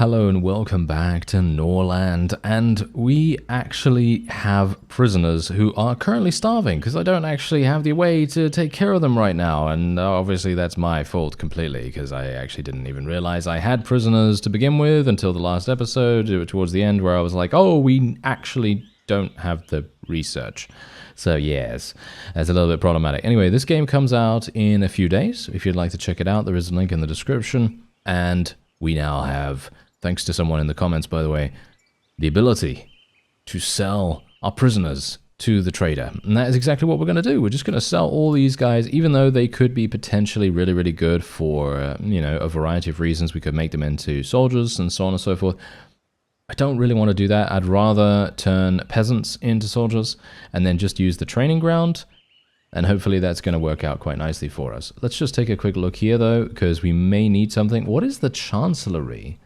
Hello and welcome back to Norland, and we actually have prisoners who are currently starving because I don't actually have the way to take care of them right now, and obviously that's my fault completely because I actually didn't even realize I had prisoners to begin with until the last episode, towards the end, where I was like, oh, we actually don't have the research. So yes, that's a little bit problematic. Anyway, this game comes out in a few days. If you'd like to check it out, there is a link in the description, and we now have, thanks to someone in the comments, by the way, the ability to sell our prisoners to the trader. And that is exactly what we're going to do. We're just going to sell all these guys, even though they could be potentially really, really good for, a variety of reasons. We could make them into soldiers and so on and so forth. I don't really want to do that. I'd rather turn peasants into soldiers and then just use the training ground. And hopefully that's going to work out quite nicely for us. Let's just take a quick look here, though, because we may need something. What is the chancellery?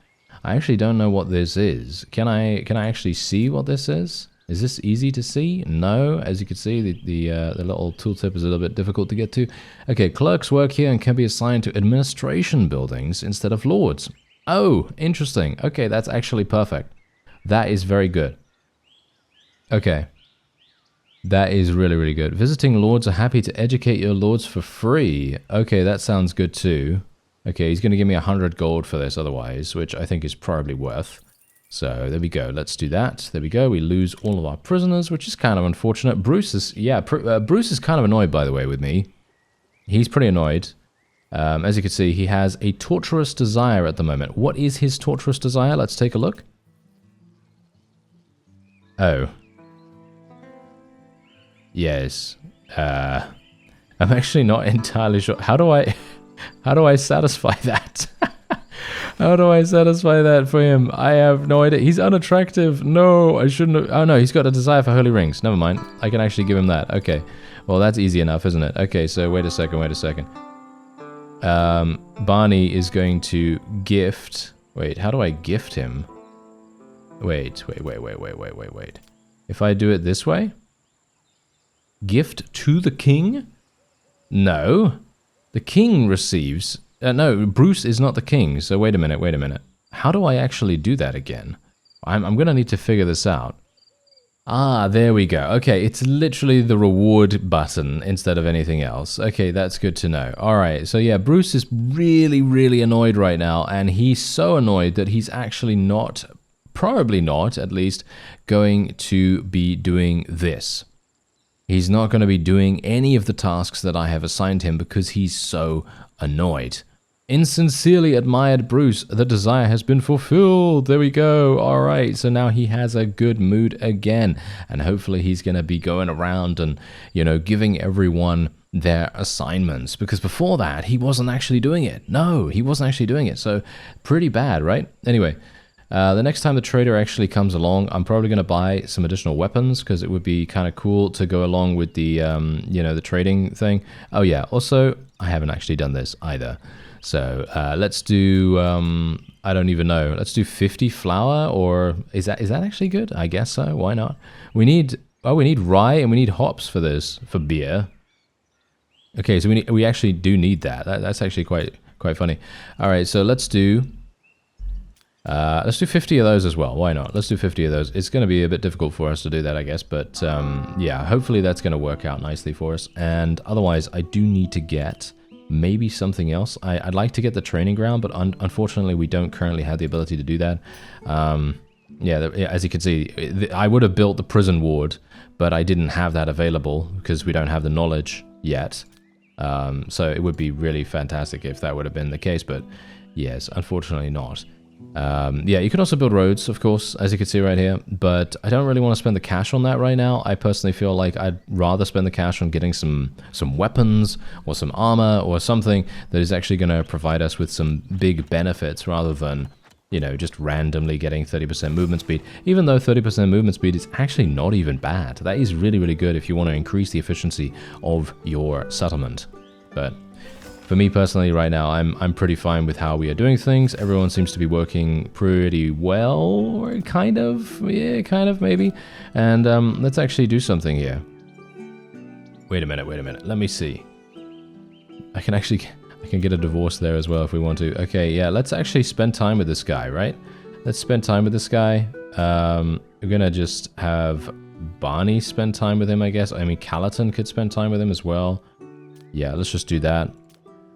I actually don't know what this is. Can I actually see what this is? Is this easy to see? No. As you can see, the little tooltip is a little bit difficult to get to. Okay, clerks work here and can be assigned to administration buildings instead of lords. Oh, interesting. Okay, that's actually perfect. That is very good. Okay. That is really, really good. Visiting lords are happy to educate your lords for free. Okay, that sounds good too. Okay, he's going to give me 100 gold for this otherwise, which I think is probably worth. So, there we go. Let's do that. There we go. We lose all of our prisoners, which is kind of unfortunate. Bruce is, Bruce is kind of annoyed, by the way, with me. He's pretty annoyed. As you can see, he has a torturous desire at the moment. What is his torturous desire? Let's take a look. Oh. Yes. I'm actually not entirely sure. How do I satisfy that? How do I satisfy that for him? I have no idea. He's unattractive. No, I shouldn't have. Oh no, he's got a desire for holy rings. Never mind. I can actually give him that. Okay. Well, that's easy enough, isn't it? Okay, so wait a second. Barney is going to gift. Wait, how do I gift him? Wait. If I do it this way? Gift to the king? No. The king receives... no, Bruce is not the king, so wait a minute. How do I actually do that again? I'm going to need to figure this out. Ah, there we go. Okay, it's literally the reward button instead of anything else. Okay, that's good to know. Alright, so yeah, Bruce is really, really annoyed right now, and he's so annoyed that he's actually not, probably not at least, going to be doing this. He's not going to be doing any of the tasks that I have assigned him because he's so annoyed. Insincerely admired Bruce, the desire has been fulfilled. There we go. All right, so now he has a good mood again. And hopefully he's going to be going around and, giving everyone their assignments. Because before that, he wasn't actually doing it. No, he wasn't actually doing it. So pretty bad, right? Anyway. The next time the trader actually comes along, I'm probably going to buy some additional weapons because it would be kind of cool to go along with the, the trading thing. Oh yeah, also, I haven't actually done this either. So let's do, I don't even know, let's do 50 flour, or is that actually good? I guess so, why not? We need rye and we need hops for this, for beer. Okay, so we actually do need that. That's actually quite funny. All right, so let's do 50 of those as well. Why not? Let's do 50 of those. It's going to be a bit difficult for us to do that, I guess. But yeah, hopefully that's going to work out nicely for us. And otherwise, I do need to get maybe something else. I'd like to get the training ground, but unfortunately, we don't currently have the ability to do that. Yeah, as you can see, I would have built the prison ward, but I didn't have that available because we don't have the knowledge yet. So it would be really fantastic if that would have been the case. But yes, unfortunately not. Yeah, you can also build roads, of course, as you can see right here, but I don't really want to spend the cash on that right now. I personally feel like I'd rather spend the cash on getting some weapons or some armor or something that is actually going to provide us with some big benefits rather than, just randomly getting 30% movement speed. Even though 30% movement speed is actually not even bad. That is really, really good if you want to increase the efficiency of your settlement. But for me personally, right now, I'm pretty fine with how we are doing things. Everyone seems to be working pretty well, or kind of, maybe. And let's actually do something here. Wait a minute. Let me see. I can get a divorce there as well if we want to. Okay, yeah, let's actually spend time with this guy, right? Let's spend time with this guy. We're gonna just have Barney spend time with him, I guess. I mean, Calaton could spend time with him as well. Yeah, let's just do that.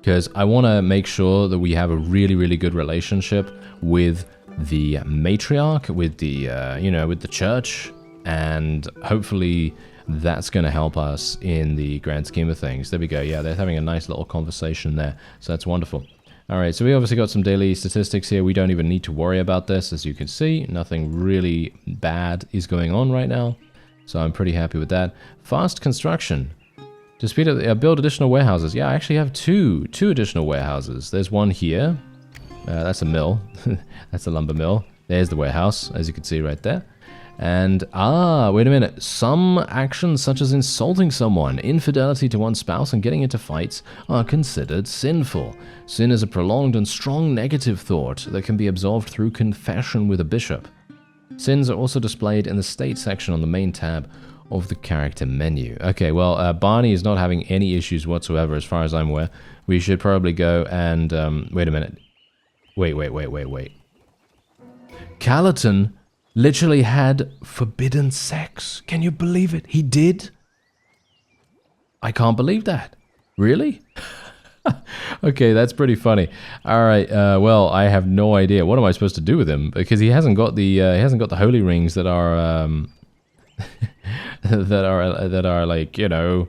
Because I want to make sure that we have a really, really good relationship with the matriarch, with the, you know, with the church. And hopefully that's going to help us in the grand scheme of things. There we go. Yeah, they're having a nice little conversation there. So that's wonderful. All right, so we obviously got some daily statistics here. We don't even need to worry about this. As you can see, nothing really bad is going on right now. So I'm pretty happy with that. Fast construction. To speed up, build additional warehouses. Yeah, I actually have two additional warehouses. There's one here. That's a mill. That's a lumber mill. There's the warehouse, as you can see right there. And, wait a minute. Some actions such as insulting someone, infidelity to one's spouse, and getting into fights are considered sinful. Sin is a prolonged and strong negative thought that can be absolved through confession with a bishop. Sins are also displayed in the state section on the main tab of the character menu. Okay, well, Barney is not having any issues whatsoever as far as I'm aware. We should probably go and, wait a minute. Wait. Calaton literally had forbidden sex. Can you believe it? He did? I can't believe that. Really? Okay, that's pretty funny. All right, well, I have no idea. What am I supposed to do with him? Because he hasn't got the holy rings that are that are like, you know,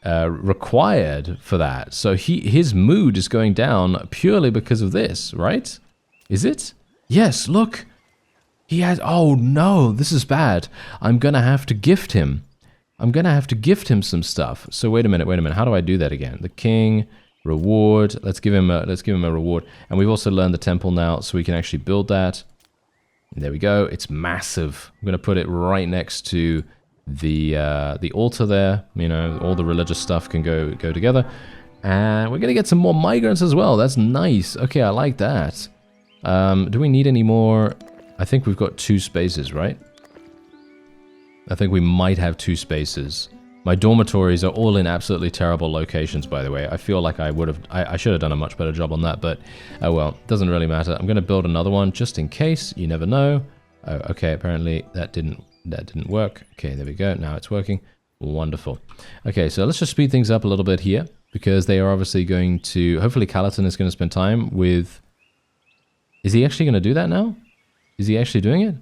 required for that. So his mood is going down purely because of this, right? Is it? Yes, look. He has, oh no, this is bad. I'm gonna have to gift him. I'm gonna have to gift him some stuff. So wait a minute. How do I do that again? The king, reward. Let's give him a reward. And we've also learned the temple now, so we can actually build that. There we go. It's massive. I'm gonna put it right next to the altar there. You know, all the religious stuff can go together. And we're gonna get some more migrants as well. That's nice. Okay, I like that. Do we need any more? I think we've got 2 spaces, right? I think we might have 2 spaces. My dormitories are all in absolutely terrible locations, by the way. I feel like I should have done a much better job on that, but oh well, doesn't really matter. I'm going to build another one just in case. You never know. Oh, okay, apparently that didn't work. Okay, there we go. Now it's working. Wonderful. Okay, so let's just speed things up a little bit here, because they are obviously going to, hopefully Calaton is going to spend time with, is he actually going to do that now? Is he actually doing it?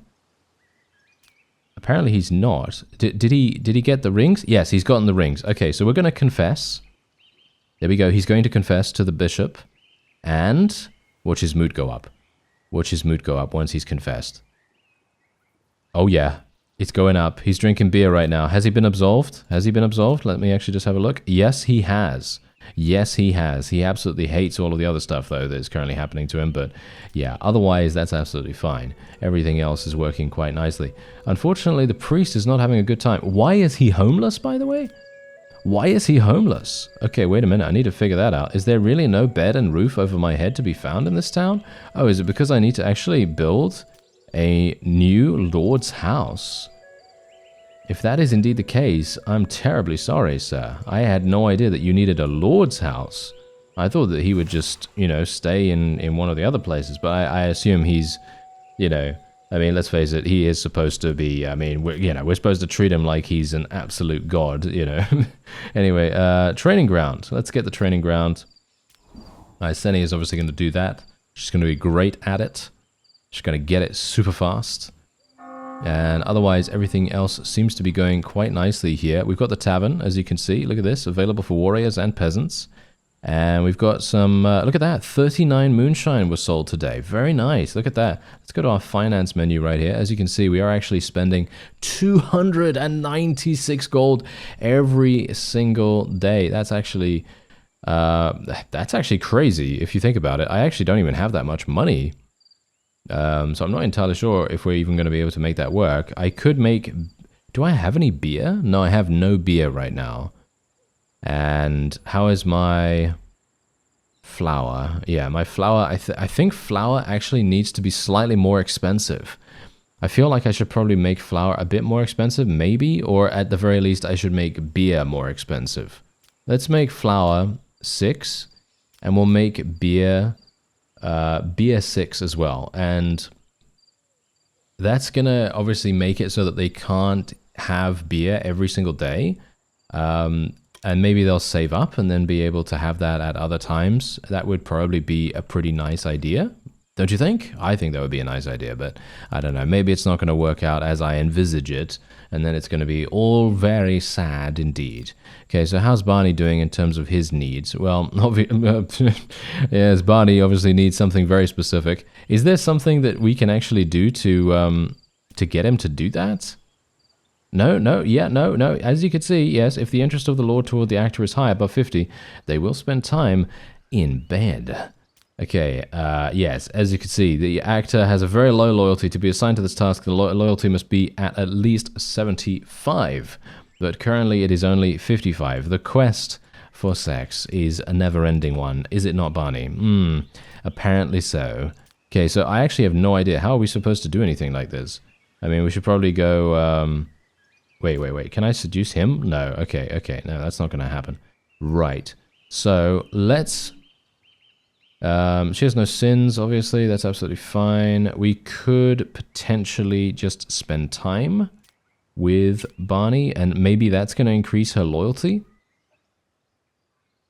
Apparently he's not. Did he get the rings? Yes, he's gotten the rings. Okay, so we're going to confess. There we go. He's going to confess to the bishop. And watch his mood go up. Watch his mood go up once he's confessed. Oh yeah, it's going up. He's drinking beer right now. Has he been absolved? Has he been absolved? Let me actually just have a look. Yes, he has. Yes, he has. He absolutely hates all of the other stuff, though, that is currently happening to him. But yeah, otherwise, that's absolutely fine. Everything else is working quite nicely. Unfortunately, the priest is not having a good time. Why is he homeless, by the way? Why is he homeless? Okay, wait a minute. I need to figure that out. Is there really no bed and roof over my head to be found in this town? Oh, is it because I need to actually build a new lord's house? If that is indeed the case, I'm terribly sorry, sir. I had no idea that you needed a lord's house. I thought that he would just, you know, stay in one of the other places, but I assume he's, you know, I mean, let's face it, he is supposed to be, I mean, we're supposed to treat him like he's an absolute god, you know. Anyway, training ground. Let's get the training ground. Seni is obviously going to do that. She's going to be great at it. She's going to get it super fast. And otherwise, everything else seems to be going quite nicely here. We've got the tavern, as you can see. Look at this, available for warriors and peasants. And we've got some, look at that, 39 moonshine was sold today. Very nice, look at that. Let's go to our finance menu right here. As you can see, we are actually spending 296 gold every single day. That's actually crazy if you think about it. I actually don't even have that much money. So I'm not entirely sure if we're even going to be able to make that work. I could make... Do I have any beer? No, I have no beer right now. And how is my flour? Yeah, my flour... I think flour actually needs to be slightly more expensive. I feel like I should probably make flour a bit more expensive, maybe. Or at the very least, I should make beer more expensive. Let's make flour 6. And we'll make beer... beer 6 as well. And that's gonna obviously make it so that they can't have beer every single day. And maybe they'll save up and then be able to have that at other times. That would probably be a pretty nice idea. Don't you think? I think that would be a nice idea, but I don't know. Maybe it's not going to work out as I envisage it, and then it's going to be all very sad indeed. Okay, so how's Barney doing in terms of his needs? Well, yes, Barney obviously needs something very specific. Is there something that we can actually do to get him to do that? No. As you can see, yes, if the interest of the Lord toward the actor is high, above 50, they will spend time in bed. Okay, yes, as you can see, the actor has a very low loyalty. To be assigned to this task, the loyalty must be at least 75, but currently it is only 55. The quest for sex is a never-ending one, is it not, Barney? Apparently so. Okay, so I actually have no idea. How are we supposed to do anything like this? I mean, we should probably go, Wait. Can I seduce him? No. Okay. No, that's not going to happen. Right. So, let's... she has no sins, obviously. That's absolutely fine. We could potentially just spend time with Barney, and maybe that's going to increase her loyalty.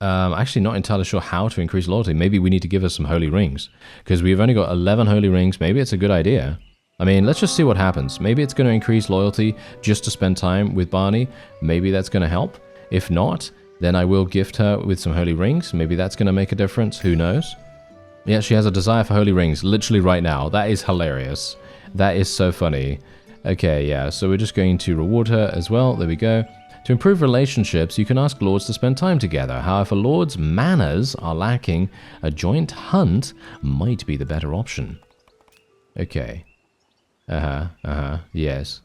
Actually, not entirely sure how to increase loyalty. Maybe we need to give her some holy rings, because we've only got 11 holy rings. Maybe it's a good idea. I mean, let's just see what happens. Maybe it's going to increase loyalty just to spend time with Barney. Maybe that's going to help. If not, then I will gift her with some holy rings. Maybe that's going to make a difference. Who knows? Yeah, she has a desire for holy rings literally right now. That is hilarious. That is so funny. Okay, yeah, so we're just going to reward her as well. There we go. To improve relationships, you can ask lords to spend time together. However, lords' manners are lacking. A joint hunt might be the better option. Okay. Yes.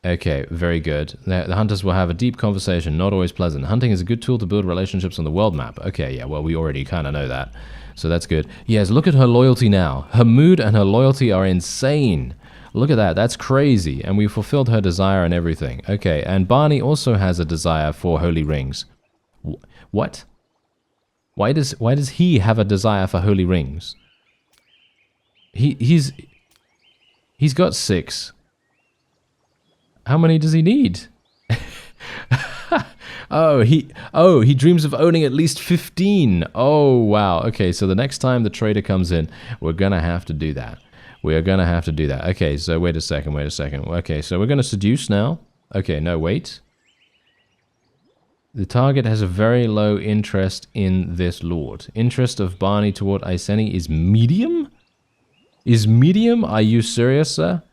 Okay, very good. The hunters will have a deep conversation, not always pleasant. Hunting is a good tool to build relationships on the world map. Okay, yeah, well, we already kind of know that. So that's good. Yes, look at her loyalty now. Her mood and her loyalty are insane. Look at that. That's crazy. And we fulfilled her desire and everything. Okay, and Barney also has a desire for holy rings. What? Why does he have a desire for holy rings? He's got 6. How many does he need? he dreams of owning at least 15. Oh, wow. Okay, so the next time the trader comes in, we're going to have to do that. We are going to have to do that. Okay, so wait a second. Okay, so we're going to seduce now. Okay, no, wait. The target has a very low interest in this lord. Interest of Barney toward Iceni is medium? Is medium? Are you serious, sir?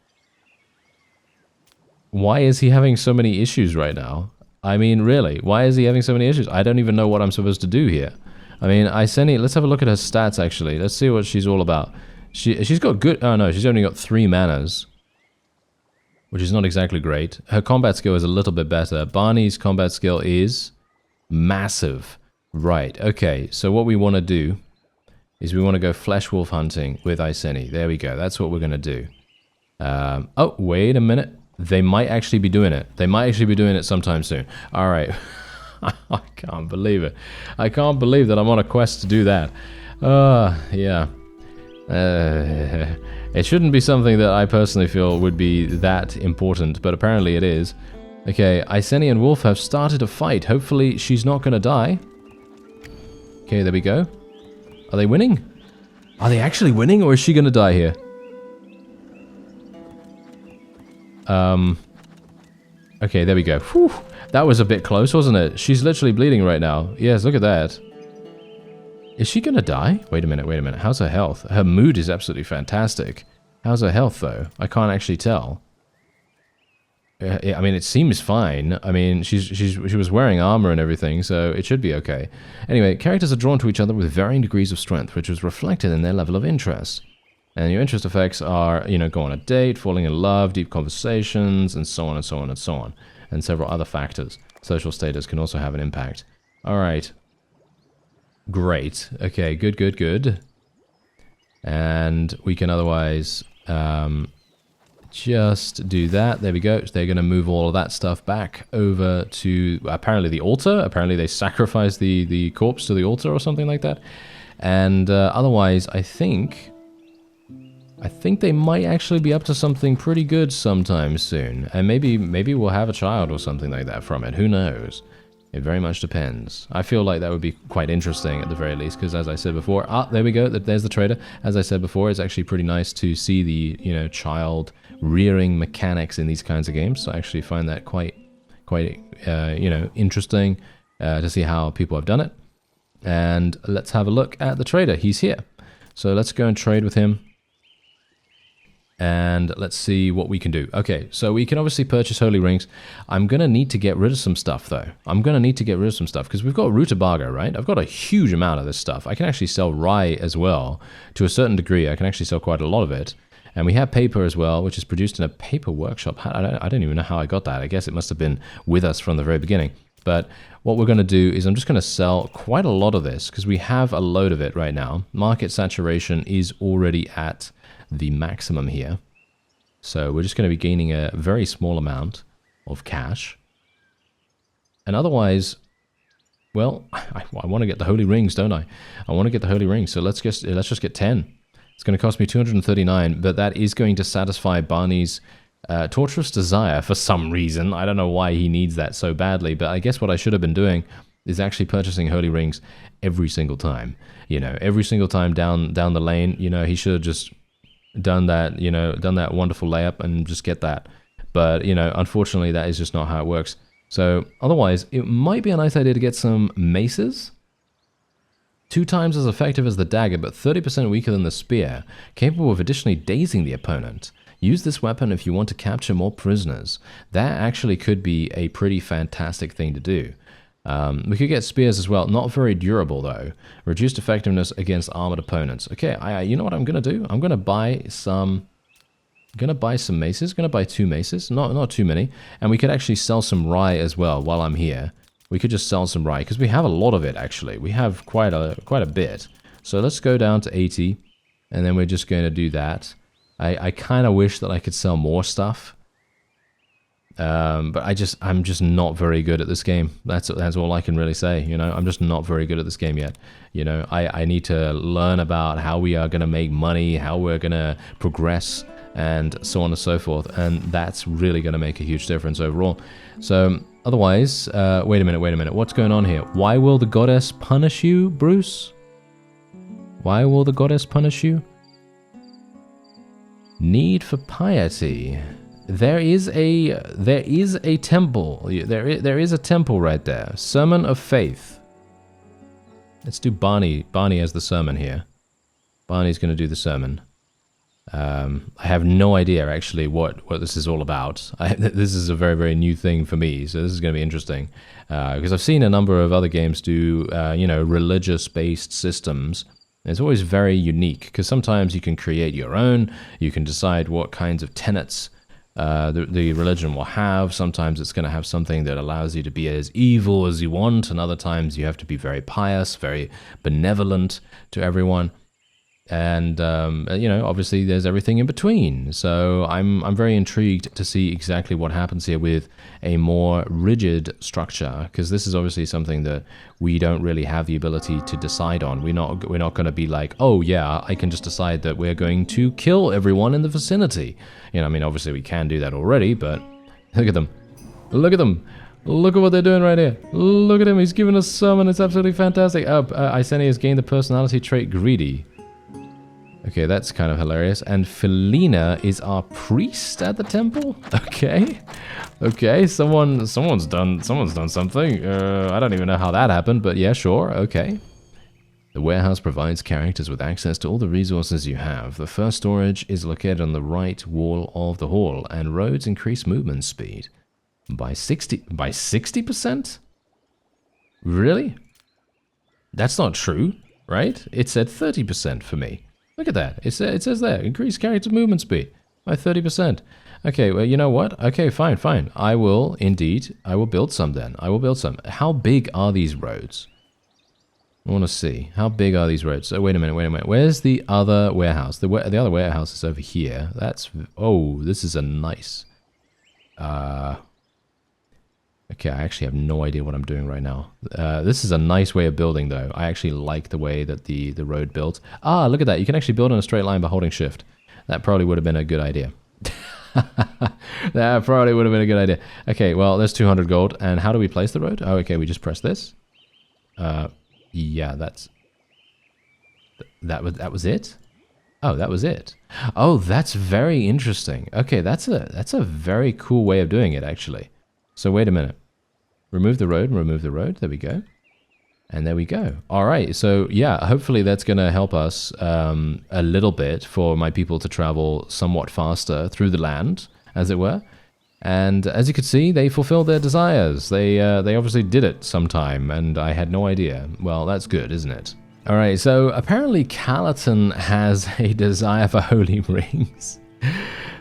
Why is he having so many issues right now? I mean, really, why is he having so many issues? I don't even know what I'm supposed to do here. I mean, Iceni, let's have a look at her stats, actually. Let's see what she's all about. She's got good... Oh, no, she's only got 3 manners, which is not exactly great. Her combat skill is a little bit better. Barney's combat skill is massive. Right, okay, so what we want to do is we want to go flesh wolf hunting with Iceni. There we go, that's what we're going to do. Oh, wait a minute. They might actually be doing it. They might actually be doing it sometime soon. All right. I can't believe it. I can't believe that I'm on a quest to do that. Yeah. It shouldn't be something that I personally feel would be that important, but apparently it is. Okay, Iceni and Wolf have started a fight. Hopefully she's not going to die. Okay, there we go. Are they winning? Are they actually winning, or is she going to die here? Okay, there we go. Whew, that was a bit close, wasn't it? She's literally bleeding right now. Yes, look at that. Is she gonna die? Wait a minute. How's her health? Her mood is absolutely fantastic. How's her health, though? I can't actually tell. I mean, it seems fine. I mean, she was wearing armor and everything, so it should be okay. Anyway, characters are drawn to each other with varying degrees of strength, which is reflected in their level of interest. And your interest effects are, you know, go on a date, falling in love, deep conversations, and so on and so on and so on. And several other factors. Social status can also have an impact. Alright. Great. Okay, good. And we can otherwise just do that. There we go. They're going to move all of that stuff back over to, apparently, the altar. Apparently they sacrificed the corpse to the altar or something like that. And otherwise, I think... I think they might actually be up to something pretty good sometime soon. And maybe we'll have a child or something like that from it. Who knows? It very much depends. I feel like that would be quite interesting at the very least, because as I said before, there we go, there's the trader. As I said before, it's actually pretty nice to see the, you know, child rearing mechanics in these kinds of games. So I actually find that quite you know, interesting to see how people have done it. And let's have a look at the trader. He's here. So let's go and trade with him. And let's see what we can do. Okay, so we can obviously purchase holy rings. I'm going to need to get rid of some stuff, though. I'm going to need to get rid of some stuff, because we've got rutabaga, right? I've got a huge amount of this stuff. I can actually sell rye as well. To a certain degree, I can actually sell quite a lot of it. And we have paper as well, which is produced in a paper workshop. I don't even know how I got that. I guess it must have been with us from the very beginning. But what we're going to do is I'm just going to sell quite a lot of this, because we have a load of it right now. Market saturation is already at the maximum here. So we're just going to be gaining a very small amount of cash. And otherwise, well, I want to get the holy rings, don't I? I want to get the holy rings. So let's just get 10. It's going to cost me 239, but that is going to satisfy Barney's torturous desire for some reason. I don't know why he needs that so badly, but I guess what I should have been doing is actually purchasing holy rings every single time. You know, every single time down the lane, you know, he should have just done that, you know, done that wonderful layup and just get that. But, you know, unfortunately, that is just not how it works. So otherwise, it might be a nice idea to get some maces. 2 times as effective as the dagger, but 30% weaker than the spear, capable of additionally dazing the opponent. Use this weapon if you want to capture more prisoners. That actually could be a pretty fantastic thing to do. We could get spears as well. Not very durable, though. Reduced effectiveness against armored opponents. Okay, you know what I'm going to do? I'm going to buy some... maces. Going to buy 2 maces. Not too many. And we could actually sell some rye as well while I'm here. We could just sell some rye, because we have a lot of it, actually. We have quite a bit. So let's go down to 80, and then we're just going to do that. I kind of wish that I could sell more stuff. But I'm just not very good at this game. That's all I can really say. You know, I'm just not very good at this game yet. You know, I need to learn about how we are going to make money, how we're going to progress, and so on and so forth. And that's really going to make a huge difference overall. So otherwise, wait a minute. What's going on here? Why will the goddess punish you, Bruce? Why will the goddess punish you? Need for piety. There is a temple. There is a temple right there. Sermon of Faith. Let's do Barney as the sermon here. Barney's going to do the sermon. I have no idea actually what this is all about. This is a very, very new thing for me, so this is going to be interesting. Because I've seen a number of other games do, you know, religious-based systems. It's always very unique, because sometimes you can create your own. You can decide what kinds of tenets the religion will have. Sometimes it's going to have something that allows you to be as evil as you want, and other times you have to be very pious, very benevolent to everyone. And, you know, obviously there's everything in between. So I'm very intrigued to see exactly what happens here with a more rigid structure, because this is obviously something that we don't really have the ability to decide on. We're not going to be like, oh yeah, I can just decide that we're going to kill everyone in the vicinity. You know, I mean, obviously we can do that already, but look at them. Look at them. Look at what they're doing right here. Look at him. He's giving us a sermon. It's absolutely fantastic. Iseni has gained the personality trait greedy. Okay, that's kind of hilarious. And Felina is our priest at the temple? Okay. Okay, someone's done something. I don't even know how that happened, but yeah, sure. Okay. The warehouse provides characters with access to all the resources you have. The first storage is located on the right wall of the hall, and roads increase movement speed by 60%? Really? That's not true, right? It said 30% for me. Look at that. It says there, increase character movement speed by 30%. Okay, well, you know what? Okay, fine. I will build some then. I will build some. How big are these roads? I want to see. How big are these roads? Oh, wait a minute. Where's the other warehouse? The other warehouse is over here. Oh, this is a nice... Okay, I actually have no idea what I'm doing right now. This is a nice way of building, though. I actually like the way that the road built. Ah, look at that. You can actually build in a straight line by holding shift. That probably would have been a good idea. That probably would have been a good idea. Okay, well, there's 200 gold. And how do we place the road? Oh, okay, we just press this. Yeah, that was it? Oh, that was it. Oh, that's very interesting. Okay, that's a very cool way of doing it, actually. So wait a minute. Remove the road, remove the road. There we go. And there we go. All right, so yeah, hopefully that's going to help us a little bit for my people to travel somewhat faster through the land, as it were. And as you can see, they fulfilled their desires. They obviously did it sometime, and I had no idea. Well, that's good, isn't it? All right, so apparently Calaton has a desire for holy rings.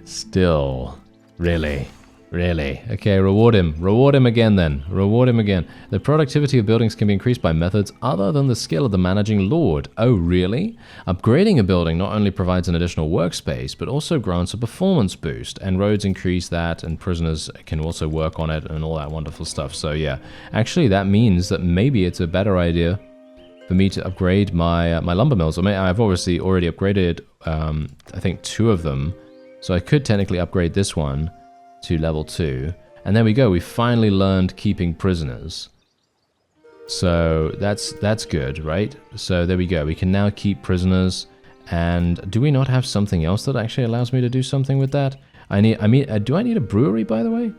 Still, really? Really? Okay, reward him. Reward him again then. Reward him again. The productivity of buildings can be increased by methods other than the skill of the managing lord. Oh, really? Upgrading a building not only provides an additional workspace, but also grants a performance boost, and roads increase that, and prisoners can also work on it, and all that wonderful stuff. So yeah, actually that means that maybe it's a better idea for me to upgrade my lumber mills. I mean, I've obviously already upgraded, I think 2 of them, so I could technically upgrade this one to level 2, and there we go. We finally learned keeping prisoners, so that's good, right? So there we go. We can now keep prisoners. And do we not have something else that actually allows me to do something with that? Do I need a brewery, by the way?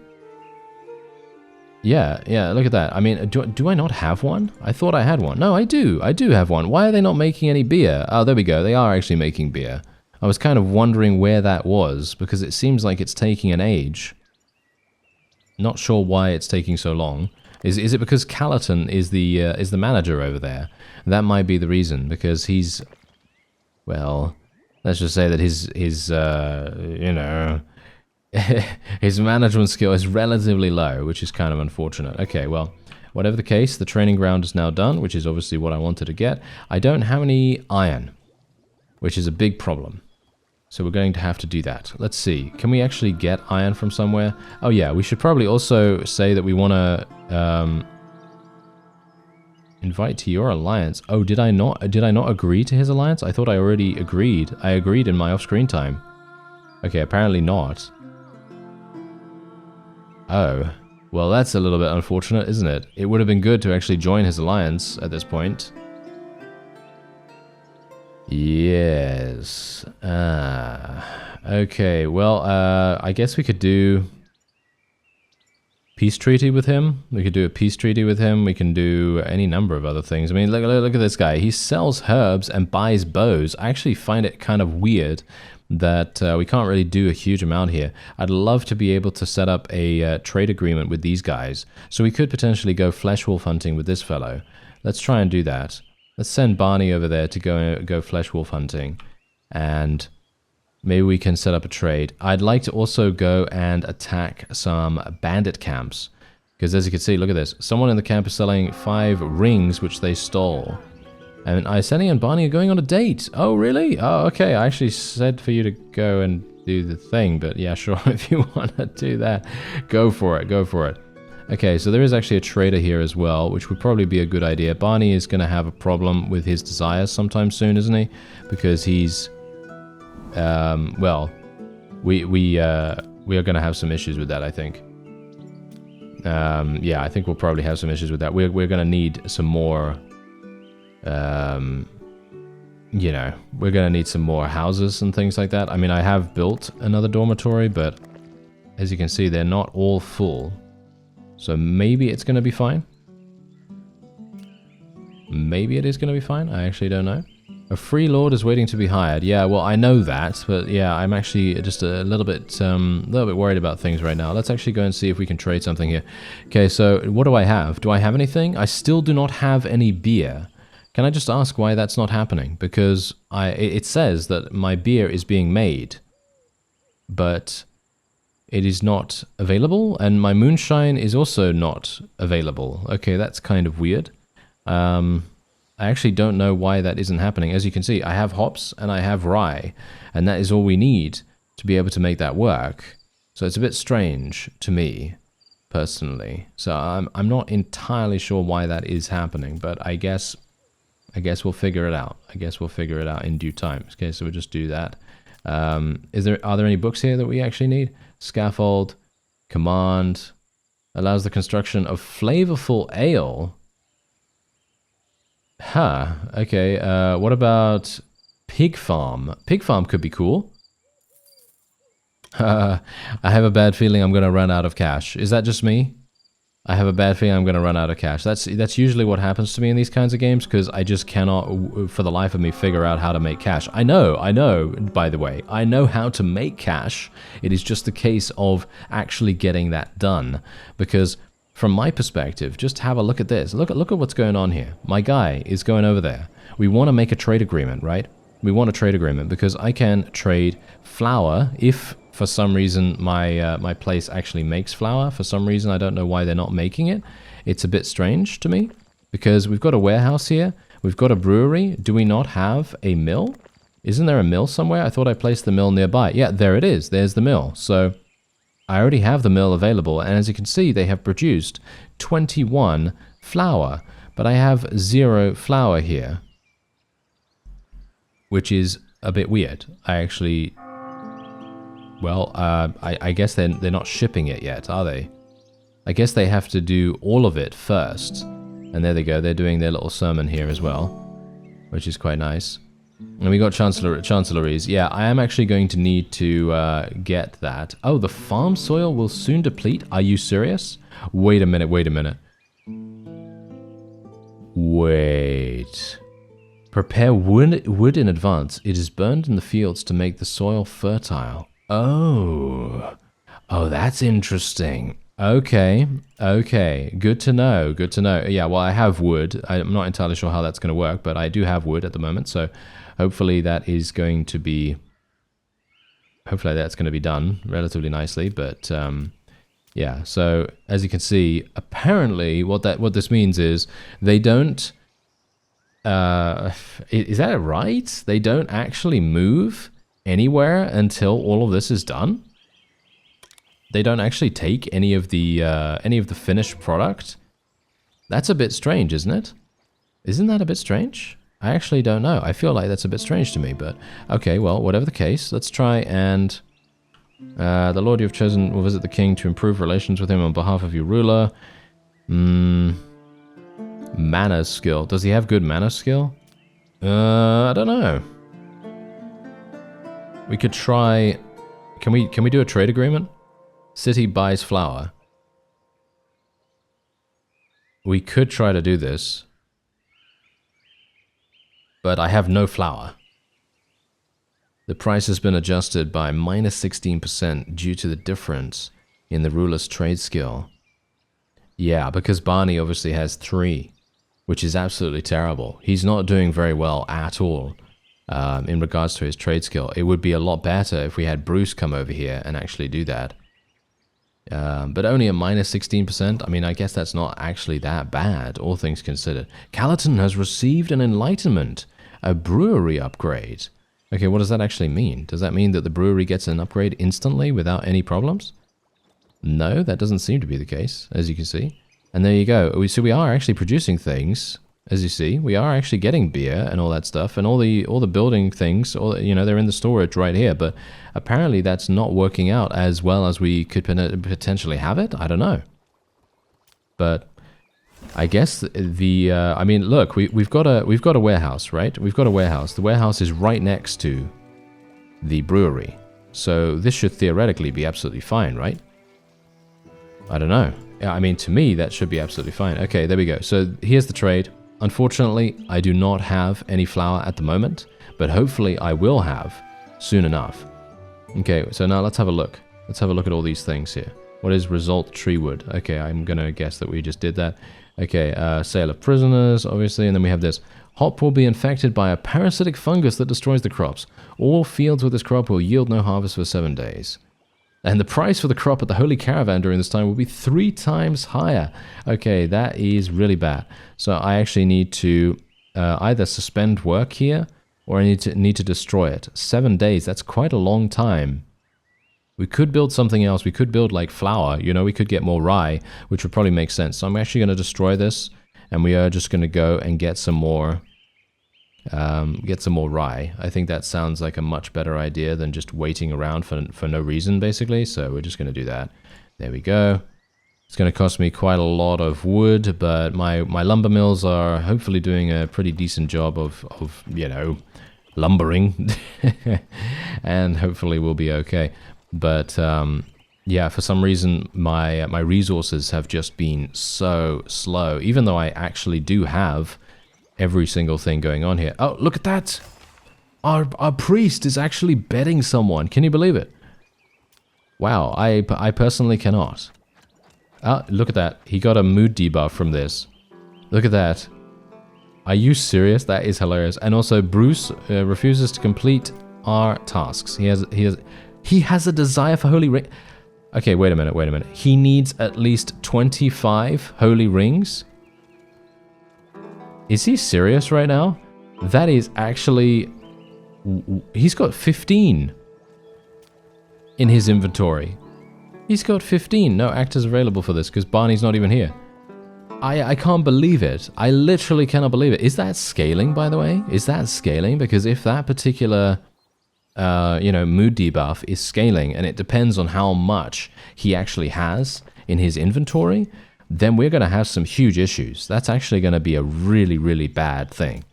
Yeah, look at that. I mean, do I not have one? I thought I had one. No, I do have one. Why are they not making any beer? Oh, there we go. They are actually making beer. I was kind of wondering where that was, because it seems like it's taking an age. Not sure why it's taking so long. Is it because Calaton is the manager over there? That might be the reason, because he's, well, let's just say that his you know, his management skill is relatively low, which is kind of unfortunate. Okay, well, whatever the case, the training ground is now done, which is obviously what I wanted to get. I don't have any iron, which is a big problem. So we're going to have to do that. Let's see. Can we actually get iron from somewhere? Oh yeah, we should probably also say that we want to invite to your alliance. Oh, did I not agree to his alliance? I thought I already agreed. I agreed in my off-screen time. Okay, apparently not. Oh, well, that's a little bit unfortunate, isn't it? It would have been good to actually join his alliance at this point. Yes. Okay, well, I guess we could do peace treaty with him. We could do a peace treaty with him. We can do any number of other things. I mean, look at this guy. He sells herbs and buys bows. I actually find it kind of weird that we can't really do a huge amount here. I'd love to be able to set up a trade agreement with these guys. So we could potentially go flesh wolf hunting with this fellow. Let's try and do that. Let's send Barney over there to go flesh wolf hunting, and maybe we can set up a trade. I'd like to also go and attack some bandit camps, because as you can see, look at this. Someone in the camp is selling 5 rings which they stole, and Iseni and Barney are going on a date. Oh, really? Oh, okay. I actually said for you to go and do the thing, but yeah, sure. If you want to do that, go for it. Go for it. Okay, so there is actually a trader here as well, which would probably be a good idea. Barney is going to have a problem with his desires sometime soon, isn't he? Because he's, well, we are going to have some issues with that, I think. Yeah, I think we'll probably have some issues with that. We're going to need some more, you know, we're going to need some more houses and things like that. I mean, I have built another dormitory, but as you can see, they're not all full. So maybe it's going to be fine. Maybe it is going to be fine. I actually don't know. A free lord is waiting to be hired. Yeah, well, I know that, but yeah, I'm actually just a little bit worried about things right now. Let's actually go and see if we can trade something here. Okay, so what do I have? Do I have anything? I still do not have any beer. Can I just ask why that's not happening? Because it says that my beer is being made, but it is not available, and my moonshine is also not available. Okay, that's kind of weird. I actually don't know why that isn't happening. As you can see, I have hops and I have rye, and that is all we need to be able to make that work. So it's a bit strange to me, personally. So I'm not entirely sure why that is happening, but I guess we'll figure it out. I guess we'll figure it out in due time. Okay, so we'll just do that. Are there any books here that we actually need? Scaffold, command, allows the construction of flavorful ale. Huh, okay, what about pig farm? Pig farm could be cool. I have a bad feeling I'm going to run out of cash. Is that just me? I have a bad feeling I'm going to run out of cash. That's usually what happens to me in these kinds of games, because I just cannot, for the life of me, figure out how to make cash. I know, by the way, I know how to make cash. It is just a case of actually getting that done. Because from my perspective, just have a look at this. Look at what's going on here. My guy is going over there. We want to make a trade agreement, right? We want a trade agreement because I can trade flour if for some reason my place actually makes flour. For some reason, I don't know why they're not making it. It's a bit strange to me because we've got a warehouse here. We've got a brewery. Do we not have a mill? Isn't there a mill somewhere? I thought I placed the mill nearby. Yeah, there it is. There's the mill. So I already have the mill available. And as you can see, they have produced 21 flour. But I have 0 flour here, which is a bit weird. I actually... Well, I guess they're not shipping it yet, are they? I guess they have to do all of it first. And there they go, they're doing their little sermon here as well, which is quite nice. And we got chancelleries. Yeah, I am actually going to need to get that. Oh, the farm soil will soon deplete? Are you serious? Wait a minute, wait a minute. Wait. Prepare wood in advance. It is burned in the fields to make the soil fertile. Oh, that's interesting. Okay, good to know, good to know. Yeah, well, I have wood. I'm not entirely sure how that's going to work, but I do have wood at the moment, so hopefully that is going to be, hopefully that's going to be done relatively nicely, but yeah, so as you can see, apparently what this means is they don't, is that right? They don't actually move anywhere until all of this is done? They don't actually take any of the finished product? That's a bit strange, isn't it? Isn't that a bit strange? I actually don't know. I feel like that's a bit strange to me, but okay, well, whatever the case, let's try and... the lord you have chosen will visit the king to improve relations with him on behalf of your ruler. Manners skill. Does he have good manners skill? I don't know. We could try... Can we do a trade agreement? City buys flour. We could try to do this. But I have no flour. The price has been adjusted by minus 16% due to the difference in the ruler's trade skill. Yeah, because Barney obviously has 3, which is absolutely terrible. He's not doing very well at all. In regards to his trade skill. It would be a lot better if we had Bruce come over here and actually do that. But only a minus 16%? I mean, I guess that's not actually that bad, all things considered. Callerton has received an enlightenment, a brewery upgrade. Okay, what does that actually mean? Does that mean that the brewery gets an upgrade instantly without any problems? No, that doesn't seem to be the case, as you can see. And there you go. So we are actually producing things. As you see, we are actually getting beer and all that stuff, and all the building things, they're in the storage right here, but apparently that's not working out as well as we could potentially have it. I don't know. But I guess I mean, look, we've got a warehouse, right? We've got a warehouse. The warehouse is right next to the brewery. So this should theoretically be absolutely fine, right? I don't know. Yeah, I mean, to me, that should be absolutely fine. Okay, there we go. So here's the trade. Unfortunately, I do not have any flour at the moment, but hopefully I will have soon enough. Okay, so now let's have a look. Let's have a look at all these things here. What is result tree wood? Okay, I'm going to guess that we just did that. Okay, sale of prisoners, obviously, and then we have this. Hop will be infected by a parasitic fungus that destroys the crops. All fields with this crop will yield no harvest for 7 days. And the price for the crop at the Holy Caravan during this time will be 3 times higher. Okay, that is really bad. So I actually need to either suspend work here, or I need to destroy it. 7 days, that's quite a long time. We could build something else. We could build like flour, we could get more rye, which would probably make sense. So I'm actually going to destroy this, and we are just going to go and get some more Get some more rye. I think that sounds like a much better idea than just waiting around for no reason, basically. So we're just going to do that. There we go. It's going to cost me quite a lot of wood, but my lumber mills are hopefully doing a pretty decent job of you know, lumbering. And hopefully we'll be okay. But yeah, for some reason my resources have just been so slow, even though I actually do have every single thing going on here. Oh, look at that! Our priest is actually betting someone. Can you believe it? Wow, I personally cannot. Ah, look at that. He got a mood debuff from this. Look at that. Are you serious? That is hilarious. And also, Bruce refuses to complete our tasks. He has a desire for holy ring. Okay, wait a minute. He needs at least 25 holy rings. Is he serious right now? That is actually... He's got 15 in his inventory. He's got 15. No actors available for this because Barney's not even here. I can't believe it. I literally cannot believe it. Is that scaling, by the way? Is that scaling? Because if that particular, you know, mood debuff is scaling and it depends on how much he actually has in his inventory, then we're going to have some huge issues. That's actually going to be a really, really bad thing.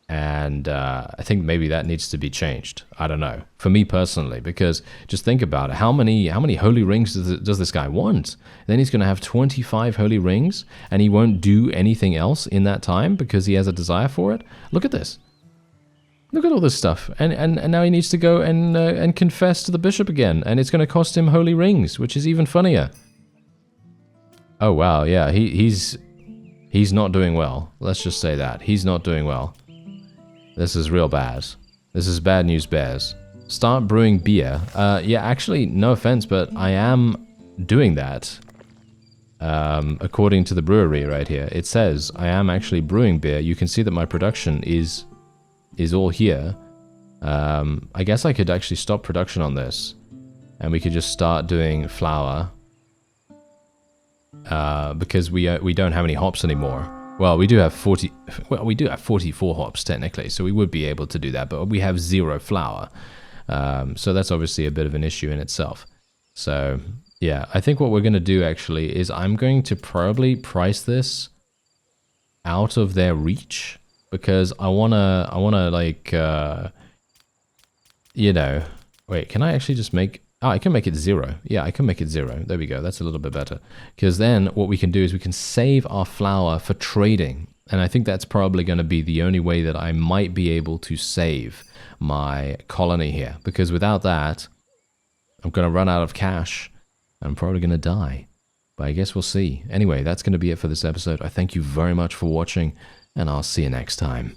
And I think maybe that needs to be changed. I don't know. For me personally, because just think about it. How many holy rings does this guy want? Then he's going to have 25 holy rings, and he won't do anything else in that time because he has a desire for it. Look at this. Look at all this stuff. And now he needs to go and confess to the bishop again, and it's going to cost him holy rings, which is even funnier. Oh wow, yeah, he's not doing well. Let's just say that. He's not doing well. This is real bad. This is bad news bears. Start brewing beer. Yeah, actually, no offense, but I am doing that. According to the brewery right here. It says I am actually brewing beer. You can see that my production is all here. I guess I could actually stop production on this. And we could just start doing flour. Because we don't have any hops anymore. Well, we do have 44 hops technically, so we would be able to do that, but we have 0 flour. So that's obviously a bit of an issue in itself. So yeah, I think what we're going to do actually is I'm going to probably price this out of their reach because I wanna like you know, wait, can I actually just make... Oh, I can make it 0. Yeah, I can make it 0. There we go. That's a little bit better. Because then what we can do is we can save our flour for trading. And I think that's probably going to be the only way that I might be able to save my colony here. Because without that, I'm going to run out of cash. I'm probably going to die. But I guess we'll see. Anyway, that's going to be it for this episode. I thank you very much for watching, and I'll see you next time.